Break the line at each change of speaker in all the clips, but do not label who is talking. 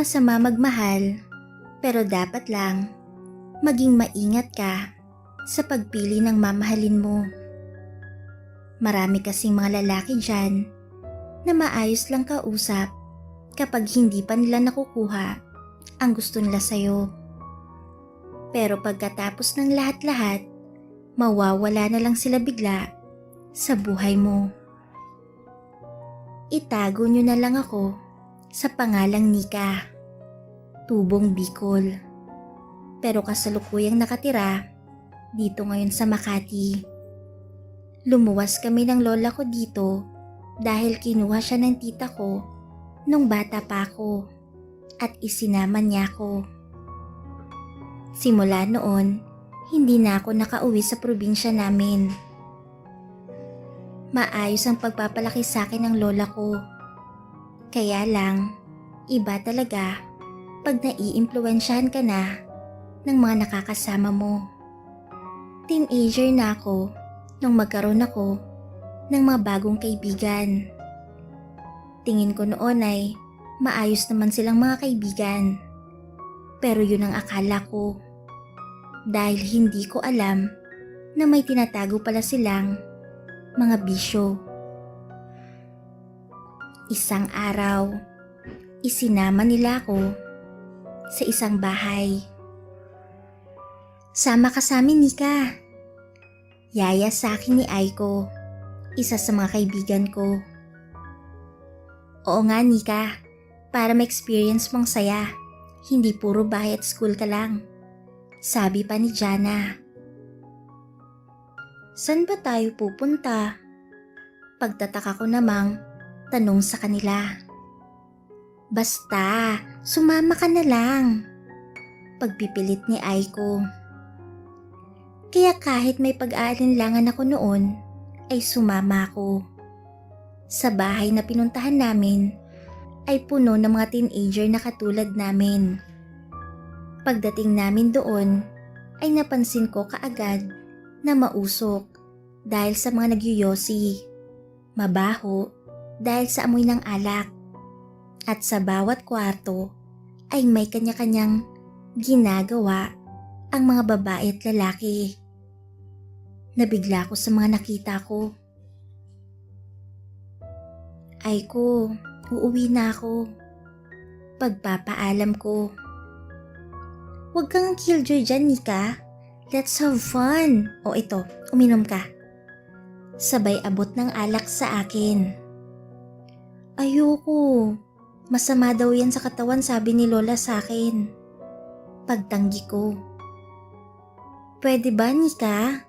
masama magmahal, pero dapat lang maging maingat ka sa pagpili ng mamahalin mo. Marami kasing mga lalaki dyan na maayos lang kausap kapag hindi pa nila nakukuha ang gusto nila sa'yo. Pero pagkatapos ng lahat-lahat, mawawala na lang sila bigla sa buhay mo. Itago nyo na lang ako sa pangalang Nika, Tubong Bicol. Pero kasalukuyang nakatira dito ngayon sa Makati. Lumuwas kami ng lola ko dito dahil kinuha siya ng tita ko nung bata pa ako at isinama niya ako. Simula noon, hindi na ako nakauwi sa probinsya namin. Maayos ang pagpapalaki sa akin ng lola ko. Kaya lang, iba talaga pag naiimpluwensyahan ka na ng mga nakakasama mo. Teenager na ako nung magkaroon ako ng mga bagong kaibigan. Tingin ko noon ay maayos naman silang mga kaibigan. Pero yun ang akala ko. Dahil hindi ko alam na may tinatago pala silang mga bisyo. Isang araw, isinama nila ako sa isang bahay. Sama ka sa amin, Nika. Yaya sa akin ni Aiko, isa sa mga kaibigan ko. Oo nga, Nika, para ma-experience mong saya, hindi puro bahay at school ka lang. Sabi pa ni Jana. San ba tayo pupunta? Pagtataka ko namang tanong sa kanila. Basta, sumama ka na lang. Pagpipilit ni Aiko. Kaya kahit may pag-aalinlangan ako noon, ay sumama ako. Sa bahay na pinuntahan namin, ay puno ng mga teenager na katulad namin. Pagdating namin doon, ay napansin ko kaagad na mausok dahil sa mga nagyuyosi, mabaho dahil sa amoy ng alak, at sa bawat kwarto ay may kanya-kanyang ginagawa ang mga babae at lalaki. Nabigla ko sa mga nakita ko. Aiko, uuwi na ako. Pagpapaalam ko. Huwag kang killjoy dyan, Nika. Let's have fun. O ito, uminom ka. Sabay abot ng alak sa akin. Ayoko. Masama daw yan sa katawan, sabi ni Lola sa akin. Pagtanggi ko. Pwede ba, Nika?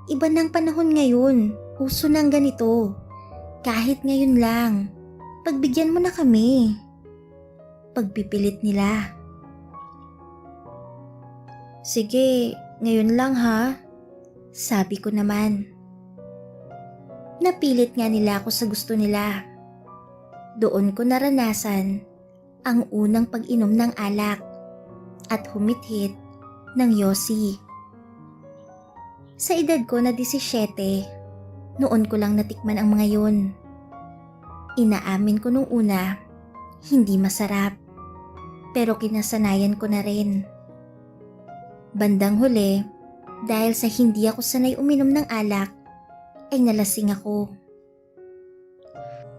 Iba ng panahon ngayon. Uso ng ganito. Kahit ngayon lang. Pagbigyan mo na kami. Pagpipilit nila. Sige, ngayon lang ha. Sabi ko naman. Napilit nga nila ako sa gusto nila. Doon ko naranasan ang unang pag-inom ng alak at humithit ng yosi. Sa edad ko na 17, noon ko lang natikman ang mga yun. Inaamin ko nung una, hindi masarap, pero kinasanayan ko na rin. Bandang huli, dahil sa hindi ako sanay uminom ng alak, ay nalasing ako.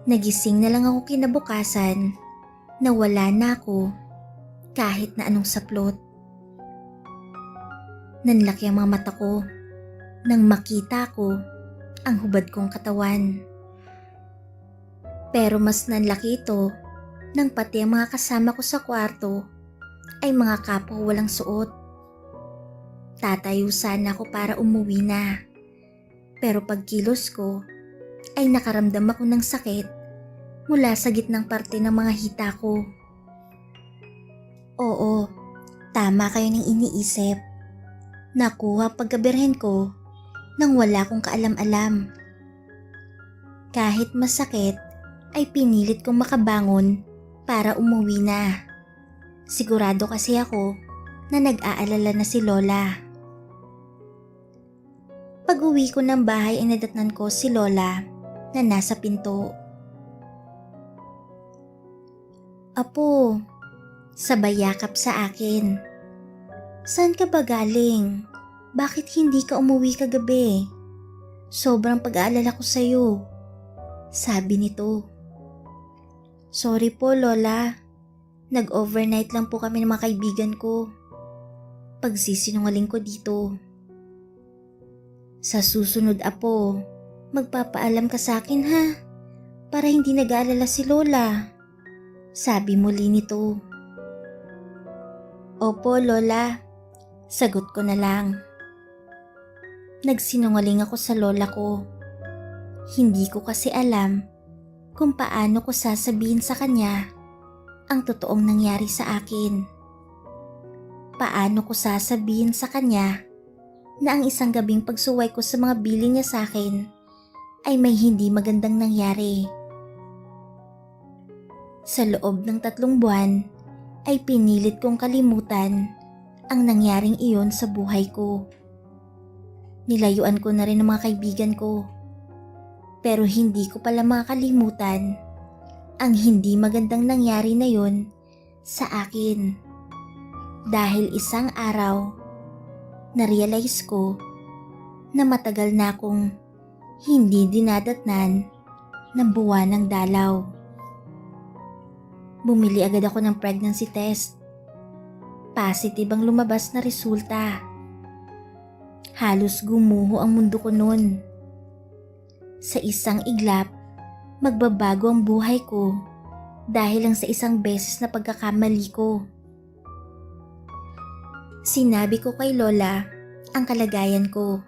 Nagising na lang ako kinabukasan na wala na ako kahit na anong saplot. Nanlaki ang mga mata ko nang makita ko ang hubad kong katawan. Pero mas nanlaki ito nang pati ang mga kasama ko sa kwarto ay mga kapwa walang suot. Tatayo sana ako para umuwi na. Pero pagkilos ko ay nakaramdam ako ng sakit mula sa gitnang parte ng mga hita ko. Oo, tama kayo ng iniisip. Nakuha pagkabirhen ko nang wala akong kaalam-alam. Kahit masakit ay pinilit kong makabangon para umuwi na. Sigurado kasi ako na nag-aalala na si Lola. Pag-uwi ko ng bahay ay nadatnan ko si Lola na nasa pinto. Apo, Sabay yakap sa akin. Saan ka ba galing? Bakit hindi ka umuwi kagabi? Sobrang pag-aalala ko sa'yo, sabi nito. Sorry po Lola, nag-overnight lang po kami ng mga kaibigan ko. Pagsisinungaling ko dito. Sa susunod apo, magpapaalam ka sa akin ha, para hindi nag-aalala si Lola, sabi muli nito. Opo Lola, sagot ko na lang. Nagsinungaling ako sa lola ko. Hindi ko kasi alam kung paano ko sasabihin sa kanya ang totoong nangyari sa akin. Paano ko sasabihin sa kanya na ang isang gabing pagsuway ko sa mga bilin niya sa akin ay may hindi magandang nangyari. Sa loob ng 3 buwan ay pinilit kong kalimutan ang nangyaring iyon sa buhay ko. Nilayuan ko na rin ang mga kaibigan ko. Pero hindi ko pala makakalimutan ang hindi magandang nangyari na yon sa akin. Dahil isang araw, na-realize ko na matagal na akong hindi dinadatnan ng buwan ng dalaw. Bumili agad ako ng pregnancy test. Positive ang lumabas na resulta. Halos gumuho ang mundo ko noon. Sa isang iglap, magbabago ang buhay ko dahil lang sa isang beses na pagkakamali ko. Sinabi ko kay Lola ang kalagayan ko,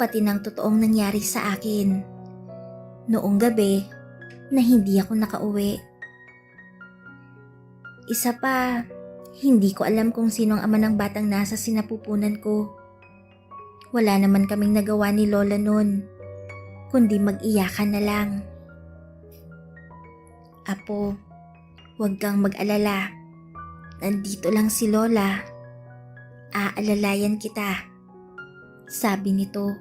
pati ng totoong nangyari sa akin. Noong gabi na hindi ako nakauwi. Isa pa, hindi ko alam kung sino ang ama ng batang nasa sinapupunan ko. Wala naman kaming nagawa ni Lola noon, kundi mag-iyakan na lang. Apo, huwag kang mag-alala. Nandito lang si Lola. Aalalayan kita, sabi nito.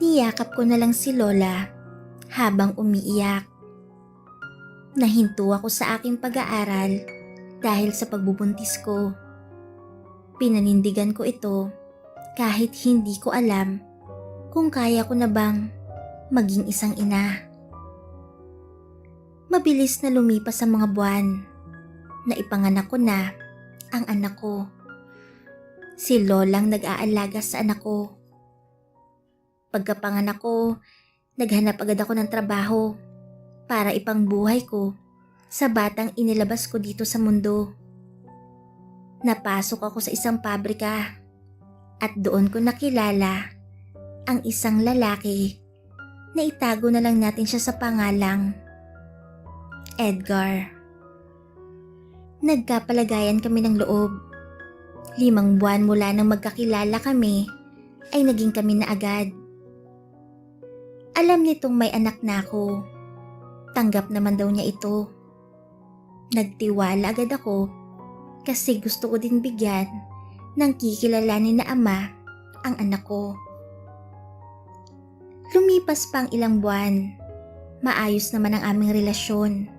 Niyakap ko na lang si Lola habang umiiyak. Nahinto ako sa aking pag-aaral dahil sa pagbubuntis ko. Pinanindigan ko ito kahit hindi ko alam kung kaya ko na bang maging isang ina. Mabilis na lumipas ang mga buwan. Naipanganak ko na ang anak ko. Si Lolang nag-aalaga sa anak ko. Pagkapanganak ko, naghanap agad ako ng trabaho para ipangbuhay ko sa batang inilabas ko dito sa mundo. Napasok ako sa isang pabrika at doon ko nakilala ang isang lalaki na itago na lang natin siya sa pangalang Edgar. Nagkapalagayan kami ng loob. 5 buwan mula nang magkakilala kami ay naging kami na agad. Alam nitong may anak na ako. Tanggap naman daw niya ito. Nagtiwala agad ako kasi gusto ko din bigyan ng kikilalanin na ama ang anak ko. Lumipas pa ang ilang buwan. Maayos naman ang aming relasyon.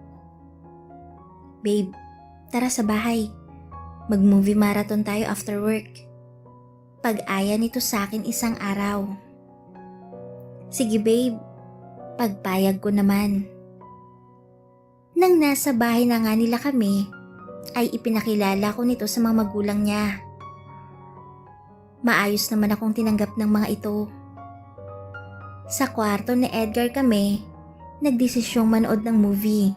Babe, tara sa bahay. Mag-movie marathon tayo after work. Pag-aya nito sa akin isang araw. Sige babe, pagpayag ko naman. Nang nasa bahay na nga nila kami, ay ipinakilala ko nito sa mga magulang niya. Maayos naman akong tinanggap ng mga ito. Sa kwarto ni Edgar kami, nagdesisyong manood ng movie.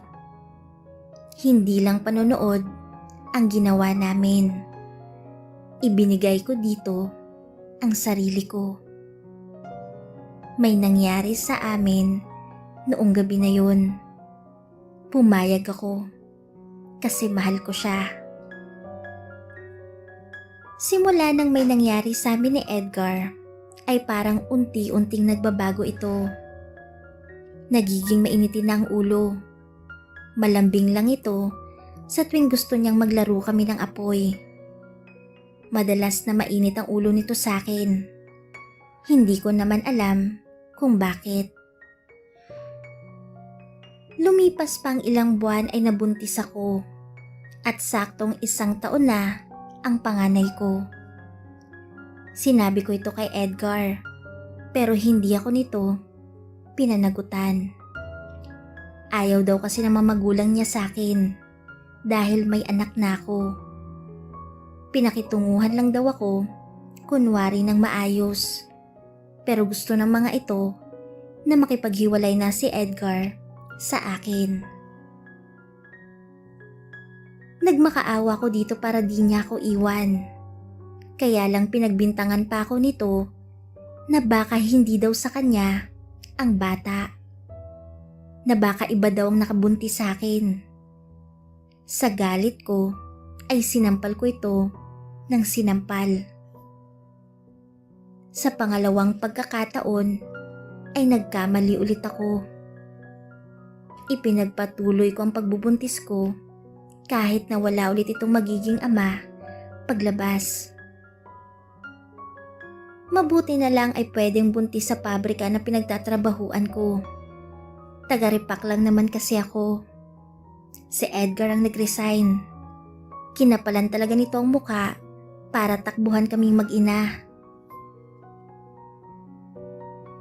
Hindi lang panonood ang ginawa namin. Ibinigay ko dito ang sarili ko. May nangyari sa amin noong gabi na yun. Pumayag ako kasi mahal ko siya. Simula nang may nangyari sa amin ni Edgar, ay parang unti-unting nagbabago ito. Nagiging mainitin na ang ulo. Malambing lang ito sa tuwing gusto niyang maglaro kami ng apoy. Madalas na mainit ang ulo nito sa akin. Hindi ko naman alam kung bakit. Lumipas pang ilang buwan ay nabuntis ako. At saktong 1 taon na ang panganay ko. Sinabi ko ito kay Edgar, pero hindi ako nito pinanagutan. Ayaw daw kasi ng mga magulang niya sa akin dahil may anak na ako. Pinakitunguhan lang daw ako, kunwari ng maayos. Pero gusto ng mga ito na makipaghiwalay na si Edgar sa akin. Nagmakaawa ko dito para di niya ako iwan. Kaya lang pinagbintangan pa ako nito na baka hindi daw sa kanya ang bata. Na baka iba daw ang nakabuntis sa akin. Sa galit ko ay sinampal ko ito ng sinampal. Sa pangalawang pagkakataon ay nagkamali ulit ako. Ipinagpatuloy ko ang pagbubuntis ko kahit na wala ulit itong magiging ama paglabas. Mabuti na lang ay pwedeng buntis sa pabrika na pinagtatrabahuan ko. Taga-Ripak lang naman kasi ako. Si Edgar ang nag-resign. Kinapalan talaga nito ang muka para takbuhan kaming mag-ina.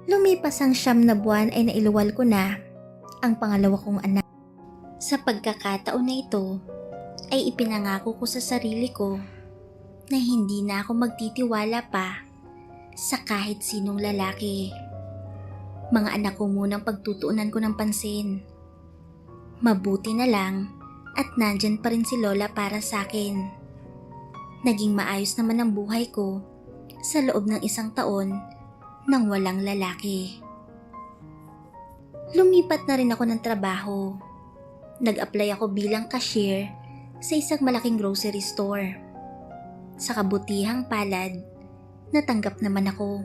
Lumipas ang 9 na buwan ay nailuwal ko na ang pangalawa kong anak. Sa pagkakataon na ito ay ipinangako ko sa sarili ko na hindi na ako magtitiwala pa sa kahit sinong lalaki. Mga anak ko munang pagtutuunan ko ng pansin. Mabuti na lang at nandyan pa rin si Lola para sa akin. Naging maayos naman ang buhay ko sa loob ng 1 taon nang walang lalaki. Lumipat na rin ako ng trabaho. Nag-apply ako bilang cashier sa isang malaking grocery store. Sa kabutihang palad, natanggap naman ako.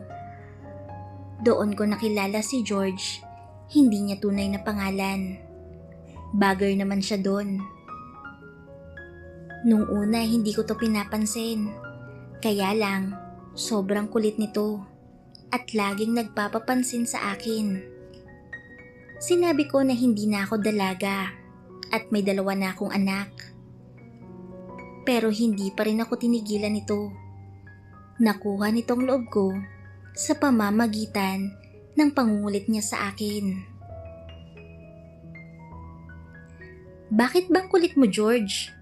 Doon ko nakilala si George, hindi niya tunay na pangalan. Bagger naman siya doon. Nung una hindi ko to pinapansin, kaya lang sobrang kulit nito at laging nagpapapansin sa akin. Sinabi ko na hindi na ako dalaga at may 2 na akong anak. Pero hindi pa rin ako tinigilan nito. Nakuha nitong loob ko sa pamamagitan ng pangungulit niya sa akin. Bakit bang kulit mo, George?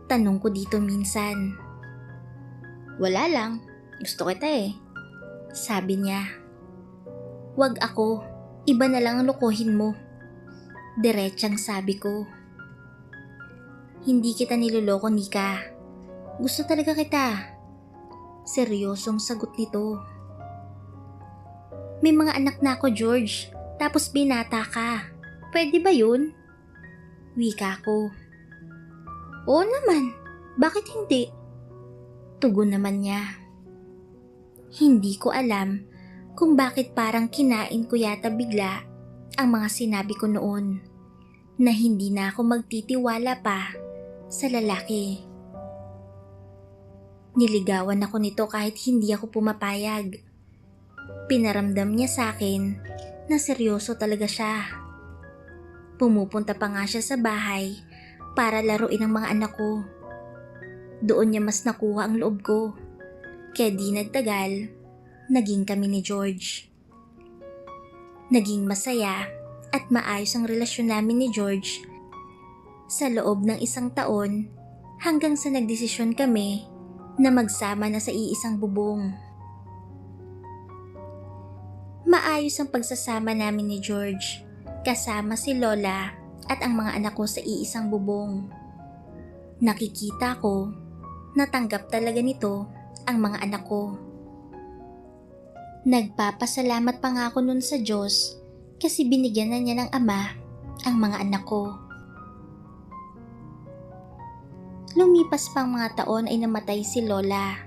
Tanong ko dito minsan. Wala lang, gusto kita eh. Sabi niya. Wag ako, iba na lang ang lokohin mo. Diretsang sabi ko. Hindi kita niloloko, Nika. Gusto talaga kita. Seryosong sagot nito. May mga anak na ako, George. Tapos binata ka. Pwede ba yun? Wika ko. Oo naman. Bakit hindi? Tugon naman niya. Hindi ko alam kung bakit parang kinain ko yata bigla ang mga sinabi ko noon na hindi na ako magtitiwala pa sa lalaki. Niligawan ako nito kahit hindi ako pumapayag. Pinaramdam niya sa akin na seryoso talaga siya. Pumupunta pa nga siya sa bahay para laruin ang mga anak ko. Doon niya mas nakuha ang loob ko. Kaya di nagtagal, naging kami ni George. Naging masaya at maayos ang relasyon namin ni George sa loob ng 1 taon hanggang sa nagdesisyon kami na magsama na sa iisang bubong. Maayos ang pagsasama namin ni George kasama si Lola at ang mga anak ko sa iisang bubong. Nakikita ko, natanggap talaga nito ang mga anak ko. Nagpapasalamat pa nga ako nun sa Diyos kasi binigyan na niya ng ama ang mga anak ko. Lumipas pang mga taon ay namatay si Lola.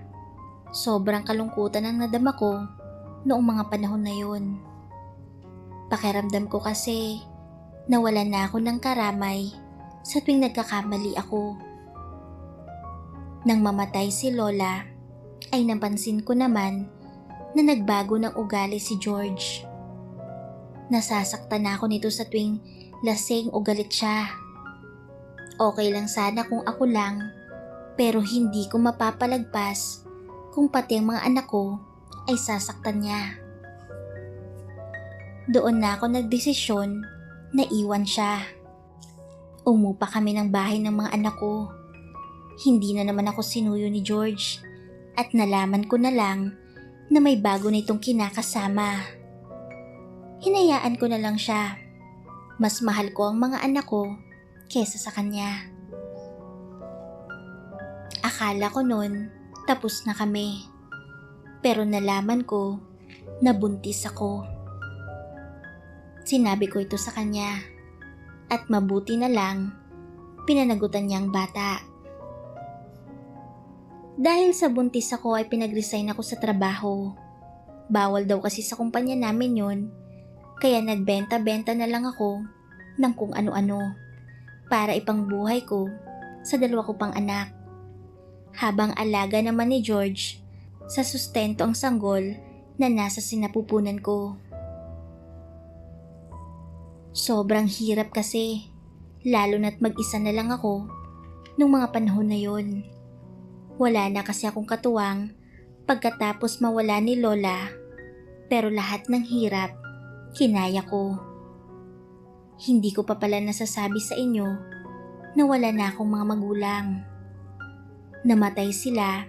Sobrang kalungkutan ang nadama ko noong mga panahon na yun. Pakiramdam ko kasi nawalan na ako ng karamay sa tuwing nagkakamali ako. Nang mamatay si Lola, ay napansin ko naman na nagbago ng ugali si George. Nasasaktan na ako nito sa tuwing lasing o galit siya. Okay lang sana kung ako lang, pero hindi ko mapapalagpas kung pati ang mga anak ko ay sasaktan niya. Doon na ako nagdesisyon na iwan siya. Umupa kami ng bahay ng mga anak ko. Hindi na naman ako sinuyo ni George at nalaman ko na lang na may bago nitong kinakasama. Hinayaan ko na lang siya. Mas mahal ko ang mga anak ko kesa sa kanya. Akala ko noon tapos na kami. Pero nalaman ko na buntis ako. Sinabi ko ito sa kanya at mabuti na lang pinanagutan niya ang bata. Dahil sa buntis ako ay pinag-resign ako sa trabaho. Bawal daw kasi sa kumpanya namin yun, kaya nagbenta-benta na lang ako ng kung ano-ano para ipangbuhay ko sa dalawa ko pang anak. Habang alaga naman ni George, sa sustento ang sanggol na nasa sinapupunan ko. Sobrang hirap kasi, lalo na't mag-isa na lang ako nung mga panahon na yon. Wala na kasi akong katuwang pagkatapos mawala ni Lola, pero lahat ng hirap, kinaya ko. Hindi ko pa pala nasasabi sa inyo na wala na akong mga magulang. Namatay sila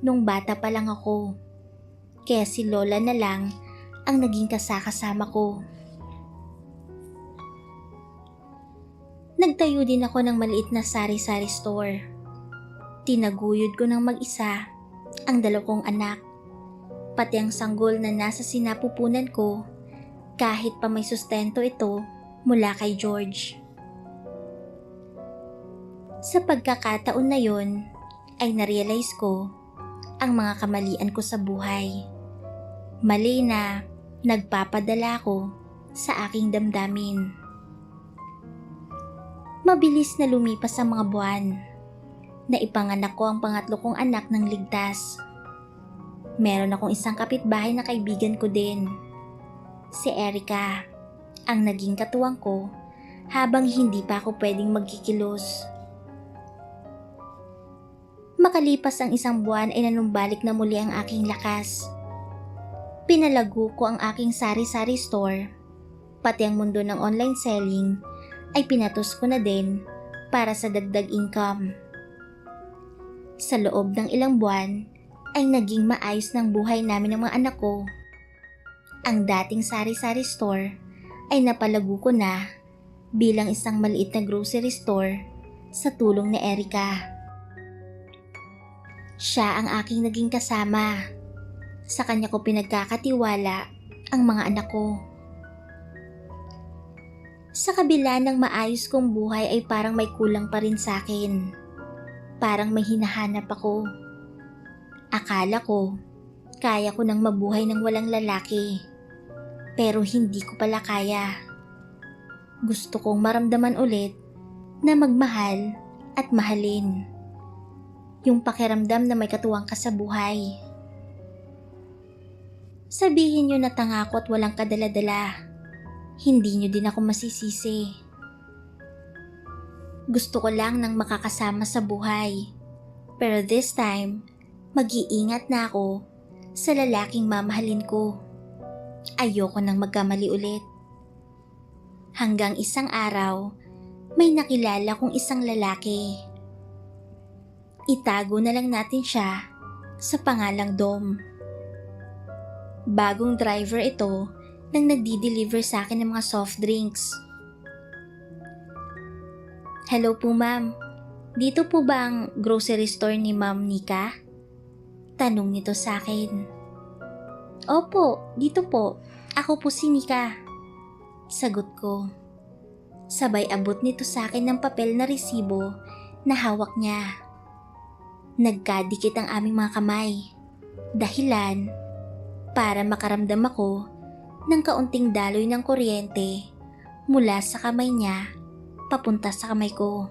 nung bata pa lang ako, kaya si Lola na lang ang naging kasakasama ko. Nagtayo din ako ng maliit na sari-sari store. Tinaguyod ko ng mag-isa ang dalawang anak, pati ang sanggol na nasa sinapupunan ko kahit pa may sustento ito mula kay George. Sa pagkakataon na yon ay narealize ko ang mga kamalian ko sa buhay. Mali na nagpapadala ko sa aking damdamin. Mabilis na lumipas ang mga buwan. Naipanganak ko ang pangatlo kong anak ng ligtas. Meron akong isang kapitbahay na kaibigan ko din. Si Erica, ang naging katuwang ko habang hindi pa ako pwedeng magkikilos. Makalipas ang isang buwan ay nanumbalik na muli ang aking lakas. Pinalago ko ang aking sari-sari store, pati ang mundo ng online selling ay pinatos ko na din para sa dagdag income. Sa loob ng ilang buwan ay naging maayos ng buhay namin ng mga anak ko. Ang dating sari-sari store ay napalago ko na bilang isang maliit na grocery store sa tulong ni Erica. Siya ang aking naging kasama. Sa kanya ko pinagkakatiwala ang mga anak ko. Sa kabila ng maayos kong buhay ay parang may kulang pa rin sa akin. Parang may hinahanap ako. Akala ko, kaya ko nang mabuhay ng walang lalaki. Pero hindi ko pala kaya. Gusto kong maramdaman ulit na magmahal at mahalin. Yung pakiramdam na may katuwang ka sa buhay. Sabihin nyo na tanga ko at walang kadala-dala. Hindi nyo din ako masisisi. Gusto ko lang ng makakasama sa buhay. Pero this time, mag-iingat na ako sa lalaking mamahalin ko. Ayoko nang magkamali ulit. Hanggang isang araw, may nakilala kong isang lalaki. Itago na lang natin siya sa pangalang Dom. Bagong driver ito nang nagdi-deliver sa akin ng mga soft drinks. Hello po ma'am, dito po ba ang grocery store ni Ma'am Nika? Tanong nito sa akin. Opo, dito po. Ako po si Nika. Sagot ko. Sabay abot nito sa akin ng papel na resibo na hawak niya. Nagkadikit ang aming mga kamay. Dahilan para makaramdam ako ng kaunting daloy ng kuryente mula sa kamay niya papunta sa kamay ko.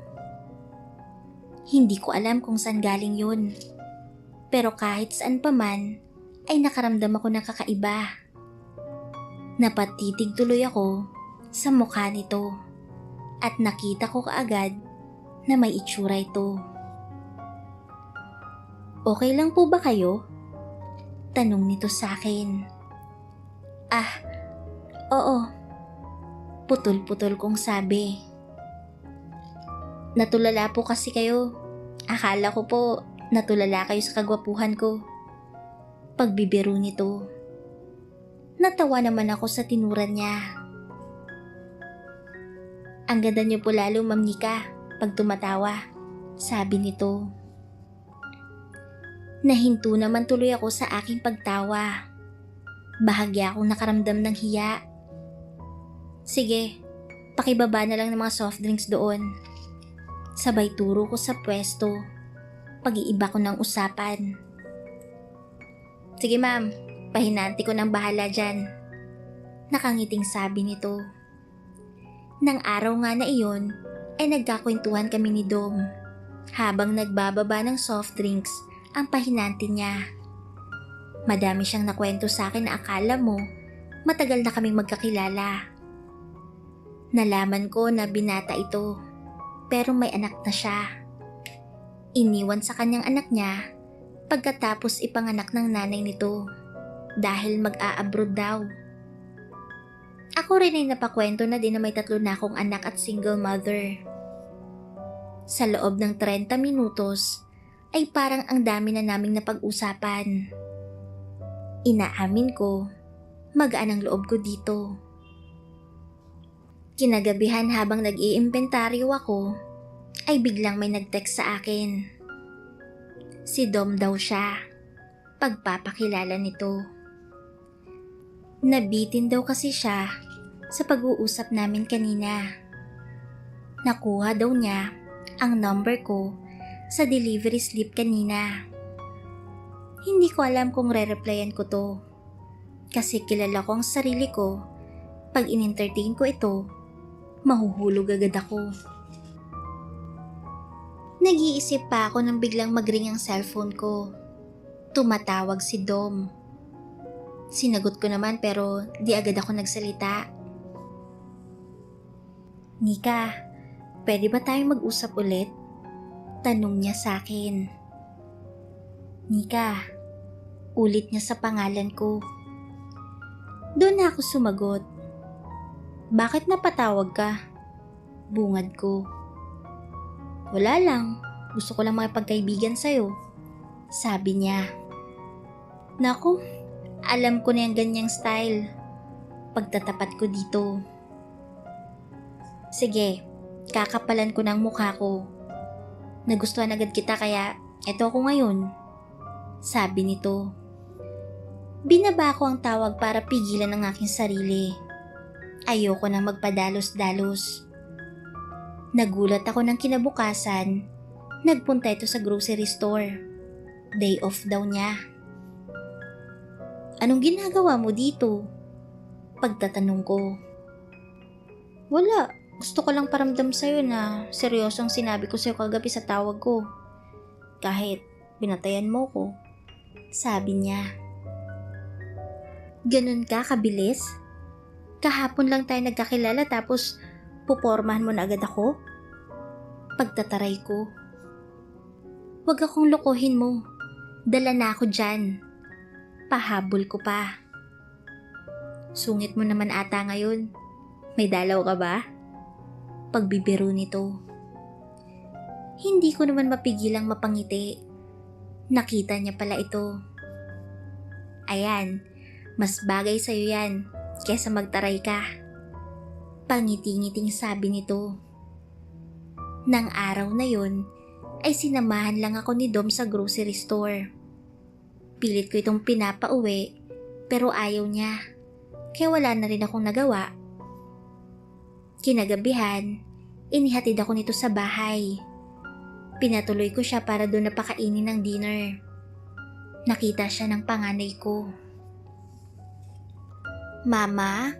Hindi ko alam kung saan galing yun. Pero kahit saan pa man ay nakaramdam ako ng kakaiba. Napatitig tuloy ako sa mukha nito at nakita ko kaagad na may itsura ito. Okay lang po ba kayo? Tanong nito sa akin. Ah, oo. Putol-putol kong sabi. Natulala po kasi kayo. Akala ko po natulala kayo sa kagwapuhan ko. Pagbibiro nito. Natawa naman ako sa tinuran niya. Ang ganda niyo po lalo, Ma'am Nika, pag tumatawa, sabi nito. Nahinto naman tuloy ako sa aking pagtawa. Bahagya akong nakaramdam ng hiya. Sige, pakibaba na lang ng mga soft drinks doon. Sabay turo ko sa pwesto. Pag-iiba ko ng usapan. Sige ma'am, pahinanti ko ng bahala dyan. Nakangiting sabi nito. Nang araw nga na iyon, ay nagkakwentuhan kami ni Dom. Habang nagbababa ng soft drinks, ang pahinanti niya. Madami siyang nakwento sa akin na akala mo, matagal na kaming magkakilala. Nalaman ko na binata ito, pero may anak na siya. Iniwan sa kanyang anak niya, pagkatapos ipanganak ng nanay nito, dahil mag-a-abroad daw. Ako rin ay napakwento na din na may 3 na akong anak at single mother. Sa loob ng 30 minutos, ay parang ang dami na naming napag-usapan. Inaamin ko, magaan ang loob ko dito. Kinagabihan habang nag-iimbentaryo ako, ay biglang may nag-text sa akin. Si Dom daw siya, pagpapakilala nito. Nabitin daw kasi siya sa pag-uusap namin kanina. Nakuha daw niya ang number ko sa delivery slip kanina. Hindi ko alam kung re-replyan ko to. Kasi kilala ko ang sarili ko. Pag in-entertain ko ito, mahuhulog agad ako. Nag-iisip pa ako nang biglang mag-ring ang cellphone ko. Tumatawag si Dom. Sinagot ko naman pero di agad ako nagsalita. Nika, pwede ba tayong mag-usap ulit? Tanong niya sa akin. Nika, ulit niya sa pangalan ko. Doon na ako sumagot. Bakit napatawag ka? Bungad ko. Wala lang, gusto ko lang makipagkaibigan sa'yo. Sabi niya. Naku, alam ko na yung ganyang style. Pagtatapat ko dito. Sige, kakapalan ko ng mukha ko. Nagustuhan agad kita kaya eto ako ngayon. Sabi nito. Binaba ko ang tawag para pigilan ang aking sarili. Ayoko nang magpadalos-dalos. Nagulat ako ng kinabukasan. Nagpunta ito sa grocery store. Day off daw niya. Anong ginagawa mo dito? Pagtatanong ko. Wala. Gusto ko lang paramdam sa'yo na seryosong sinabi ko sa'yo kagabi sa tawag ko. Kahit pinatayan mo ko. Sabi niya. Ganun ka kabilis? Kahapon lang tayo nagkakilala tapos pupormahan mo na agad ako? Pagtataray ko. Huwag akong lokohin mo. Dala na ako dyan. Pahabol ko pa. Sungit mo naman ata ngayon. May dalaw ka ba? Pagbibiro nito. Hindi ko naman mapigilang mapangiti. Nakita niya pala ito. Ayan, mas bagay sa'yo yan kesa magtaray ka. Pangiti-ngiting sabi nito. Nang araw na yon, ay sinamahan lang ako ni Dom sa grocery store. Pilit ko itong pinapauwi pero ayaw niya. Kaya wala na rin akong nagawa. Kinagabihan, inihatid ako nito sa bahay. Pinatuloy ko siya para doon napakainin ng dinner. Nakita siya ng panganay ko. Mama,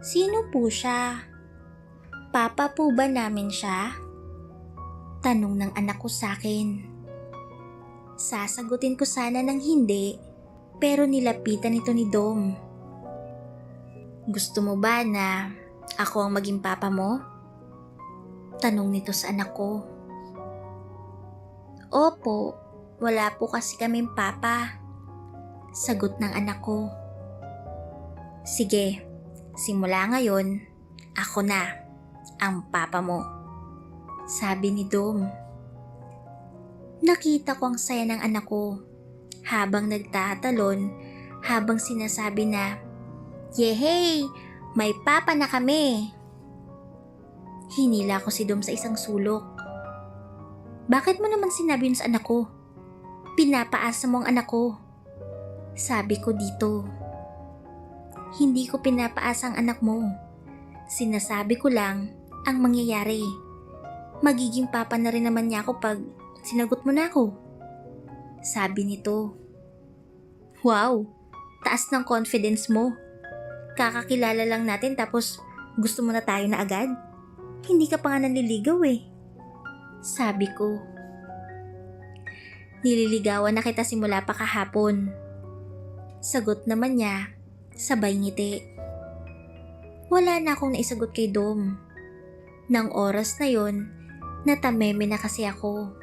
sino po siya? Papa po ba namin siya? Tanong ng anak ko sa akin. Sasagutin ko sana ng hindi, pero nilapitan ito ni Dom. Gusto mo ba na ako ang maging papa mo? Tanong nito sa anak ko. Opo, wala po kasi kaming papa. Sagot ng anak ko. Sige, simula ngayon, ako na ang papa mo. Sabi ni Dom. Nakita ko ang saya ng anak ko habang nagtatalon habang sinasabi na, Yehey! May papa na kami! Hinila ko si Dom sa isang sulok. Bakit mo naman sinabi yun sa anak ko? Pinapaasa mo ang anak ko. Sabi ko dito. Hindi ko pinapaasa ang anak mo. Sinasabi ko lang ang mangyayari. Magiging papa na rin naman niya ako pag sinagot mo na ako. Sabi nito. Wow, taas ng confidence mo. Kakakilala lang natin tapos gusto mo na tayo na agad? Hindi ka pa nga nanliligaw eh. Sabi ko. Nililigawan na kita simula pa kahapon. Sagot naman niya, sabay ngiti. Wala na akong naisagot kay Dom. Nang oras na yon, natameme na kasi ako.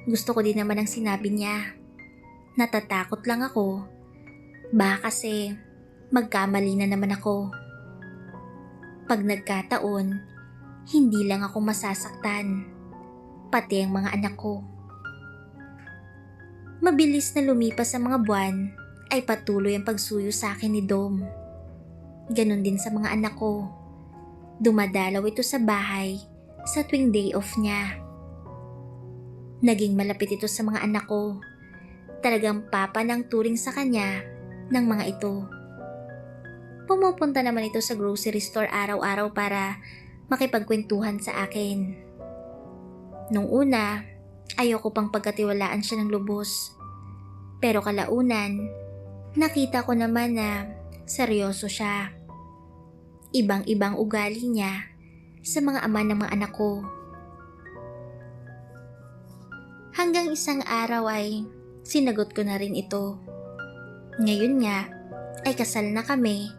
Gusto ko din naman ang sinabi niya. Natatakot lang ako. Baka kasi magkamali na naman ako. Pag nagkataon, hindi lang ako masasaktan, pati ang mga anak ko. Mabilis na lumipas ang mga buwan ay patuloy ang pagsuyo sa akin ni Dom. Ganon din sa mga anak ko. Dumadalaw ito sa bahay sa tuwing day off niya. Naging malapit ito sa mga anak ko. Talagang papa ng turing sa kanya ng mga ito. Pumupunta naman ito sa grocery store araw-araw para makipagkwentuhan sa akin. Nung una, ayoko pang pagkatiwalaan siya ng lubos. Pero kalaunan, nakita ko naman na seryoso siya. Ibang-ibang ugali niya sa mga ama ng mga anak ko. Hanggang isang araw ay sinagot ko na rin ito. Ngayon nga ay kasal na kami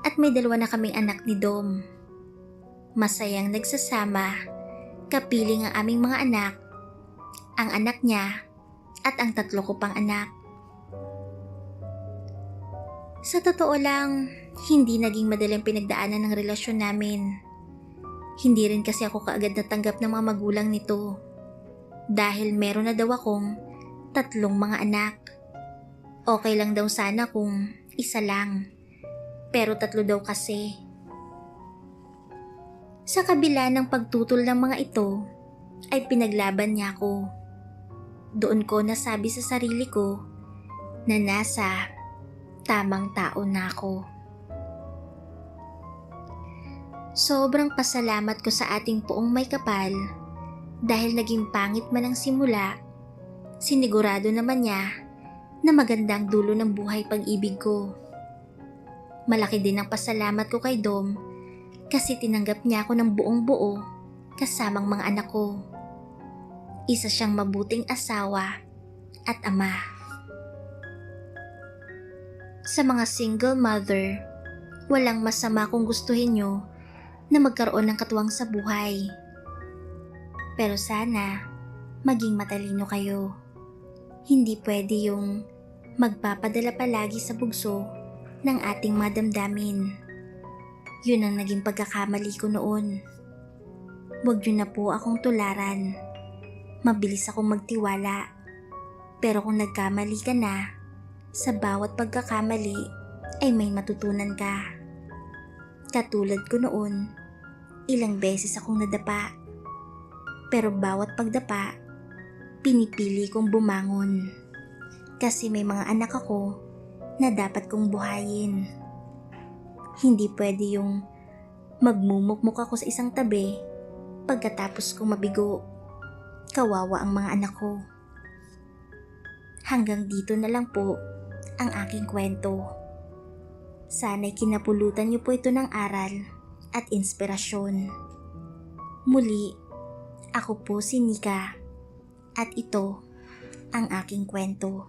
at may 2 na kaming anak ni Dom. Masayang nagsasama, kapiling ang aming mga anak, ang anak niya at ang 3 ko pang anak. Sa totoo lang, hindi naging madaling pinagdaanan ng relasyon namin. Hindi rin kasi ako kaagad natanggap ng mga magulang nito dahil meron na daw akong 3 mga anak. Okay lang daw sana kung 1 lang, pero 3 daw kasi. Sa kabila ng pagtutol ng mga ito, ay pinaglaban niya ako. Doon ko nasabi sa sarili ko na nasa tamang tao na ako. Sobrang pasalamat ko sa ating poong may kapal dahil naging pangit man ang simula, sinigurado naman niya na magandang dulo ng buhay pag-ibig ko. Malaki din ang pasalamat ko kay Dom kasi tinanggap niya ako ng buong buo kasamang mga anak ko. Isa siyang mabuting asawa at ama. Sa mga single mother, walang masama kung gustuhin nyo na magkaroon ng katuwang sa buhay. Pero sana, maging matalino kayo. Hindi pwede yung magpapadala palagi sa bugso ng ating mga damdamin. Yun ang naging pagkakamali ko noon. Huwag nyo na po akong tularan. Mabilis akong magtiwala. Pero kung nagkamali ka na, sa bawat pagkakamali ay may matutunan ka. Katulad ko noon, ilang beses akong nadapa. Pero bawat pagdapa, pinipili kong bumangon. Kasi may mga anak ako na dapat kong buhayin. Hindi pwede yung magmumukmuk ako sa isang tabi pagkatapos kong mabigo. Kawawa ang mga anak ko. Hanggang dito na lang po ang aking kwento. Sana'y kinapulutan niyo po ito ng aral at inspirasyon. Muli, ako po si Nika at ito ang aking kwento.